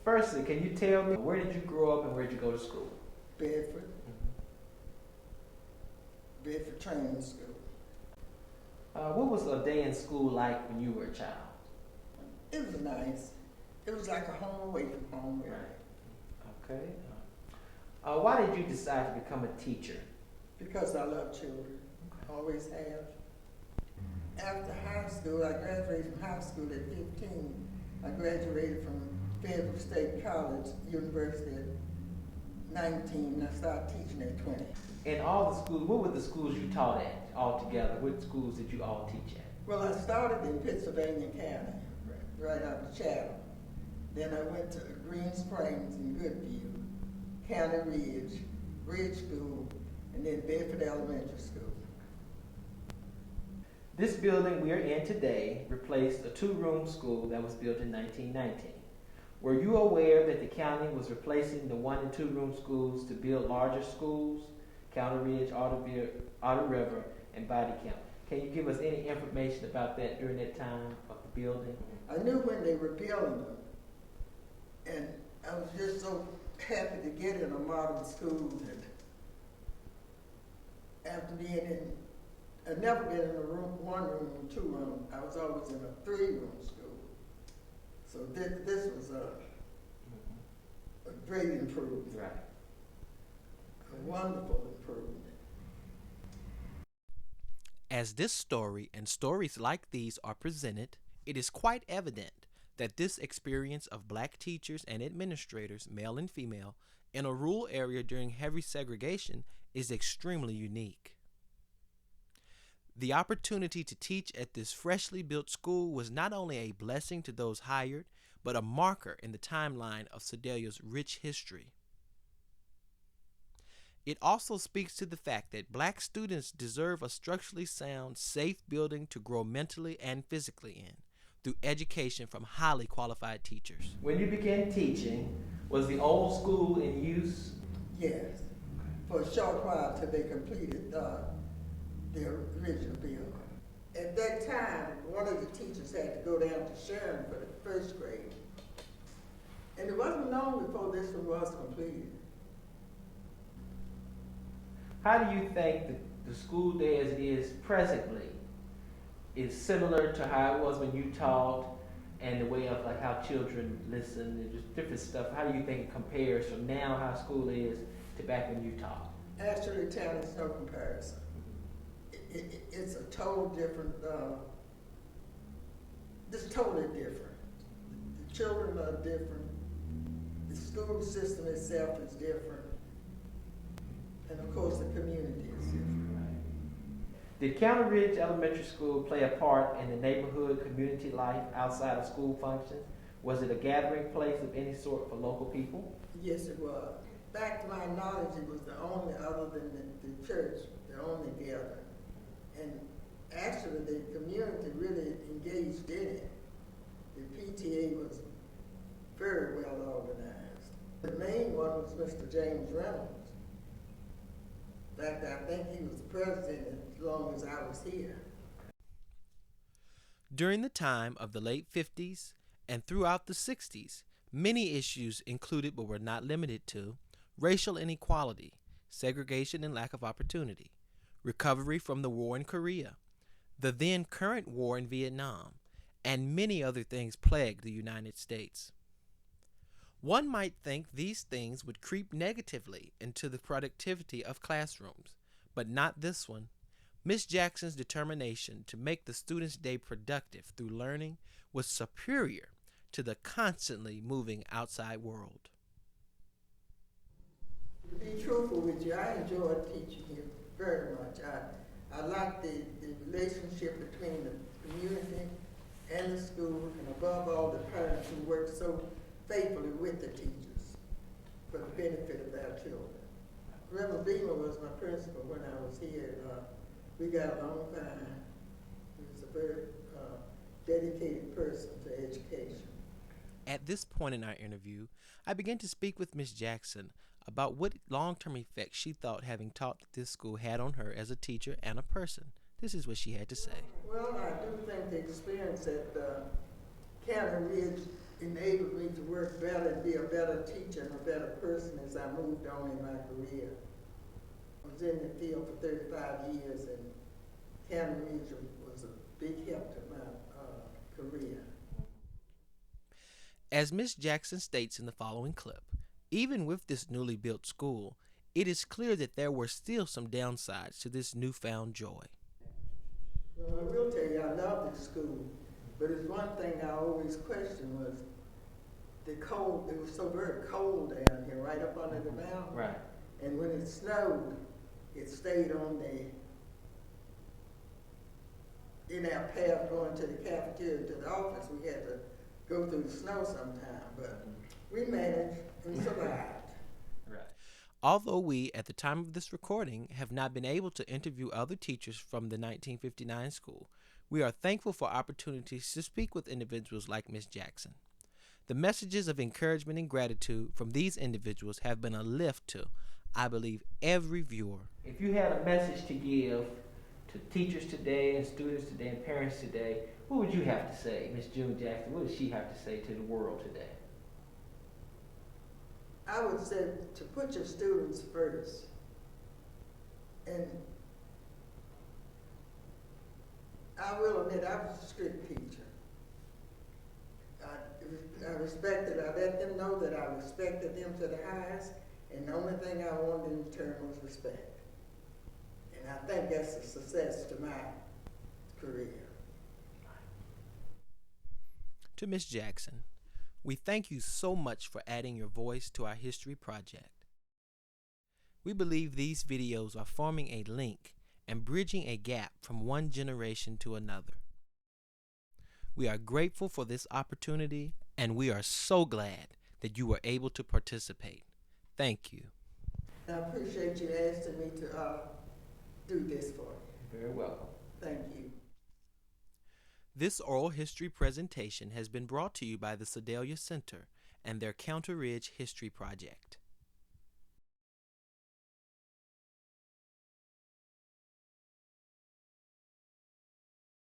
Firstly, can you tell me, where did you grow up and where did you go to school? Bedford. Bedford Training School. What was a day in school like when you were a child? It was nice. It was like a home away from home, really. Right. Okay. Why did you decide to become a teacher? Because I love children. Okay. Always have. After high school, I graduated from high school at 15. I graduated from Fayetteville State College, University at 19, and I started teaching at 20. In all the schools, what were the schools you taught at altogether? What schools did you all teach at? Well, I started in Pennsylvania County, right out of Chatham. Then I went to Green Springs and Goodview, County Ridge School, and then Bedford Elementary School. This building we are in today replaced a two-room school that was built in 1919. Were you aware that the county was replacing the one and two-room schools to build larger schools? County Ridge, Otter River, and Body Camp. Can you give us any information about that during that time of the building? I knew when they were building them, and I was just so happy to get in a modern school that after being in, I'd never been in a room, one room or two room. I was always in a three-room school. So this was a great improvement. Right. A wonderful improvement. As this story and stories like these are presented, it is quite evident that this experience of black teachers and administrators, male and female, in a rural area during heavy segregation is extremely unique. The opportunity to teach at this freshly built school was not only a blessing to those hired, but a marker in the timeline of Sedalia's rich history. It also speaks to the fact that black students deserve a structurally sound, safe building to grow mentally and physically in, through education from highly qualified teachers. When you began teaching, was the old school in use? Yes, for a short while till they completed the original building. At that time, one of the teachers had to go down to Sharon for the first grade. And it wasn't long before this one was completed. How do you think the school day as it is presently is similar to how it was when you taught, and the way of like how children listen and just different stuff? How do you think it compares from now how school is to back when you taught? Actually, Town is no comparison. It's a total different, it's totally different. The children are different. The school system itself is different. And of course, the community is different. Did County Ridge Elementary School play a part in the neighborhood community life outside of school functions? Was it a gathering place of any sort for local people? Yes, it was. Back to my knowledge, it was the only, other than the church, the only gathering. And actually, the community really engaged in it. The PTA was very well organized. The main one was Mr. James Reynolds. In fact, I think he was the president as long as I was here. During the time of the late 50s and throughout the 60s, many issues included but were not limited to racial inequality, segregation and lack of opportunity, recovery from the war in Korea, the then current war in Vietnam, and many other things plagued the United States. One might think these things would creep negatively into the productivity of classrooms, but not this one. Ms. Jackson's determination to make the students' day productive through learning was superior to the constantly moving outside world. To be truthful with you, I enjoyed teaching here very much. I like the relationship between the community and the school, and above all, the parents who work so faithfully with the teachers for the benefit of their children. Reverend Beamer was my principal when I was here. We got along fine. He was a very dedicated person to education. At this point in our interview, I began to speak with Ms. Jackson about what long-term effect she thought having taught at this school had on her as a teacher and a person. This is what she had to say. Well, I do think the experience at County Ridge enabled me to work better and be a better teacher and a better person as I moved on in my career. I was in the field for 35 years, and Candid was a big help to my career. As Ms. Jackson states in the following clip, even with this newly built school, it is clear that there were still some downsides to this newfound joy. Well, I will tell you, I love this school, but it's one thing I always questioned was the cold. It was so very cold down here, right up under the mountain. Right. And when it snowed, it stayed on in our path going to the cafeteria to the office. We had to go through the snow sometime, but we managed and survived. Right. Although we, at the time of this recording, have not been able to interview other teachers from the 1959 school, we are thankful for opportunities to speak with individuals like Ms. Jackson. The messages of encouragement and gratitude from these individuals have been a lift to, I believe, every viewer. If you had a message to give to teachers today and students today and parents today, what would you have to say, Ms. June Jackson? What does she have to say to the world today? I would say to put your students first. And I will admit I was a strict teacher. I respected, I let them know that I respected them to the highest, and the only thing I wanted in return was respect. And I think that's a success to my career. To Ms. Jackson, we thank you so much for adding your voice to our history project. We believe these videos are forming a link and bridging a gap from one generation to another. We are grateful for this opportunity, and we are so glad that you were able to participate. Thank you. I appreciate you asking me to do this for you. Very welcome. Thank you. This oral history presentation has been brought to you by the Sedalia Center and their Counter Ridge History Project.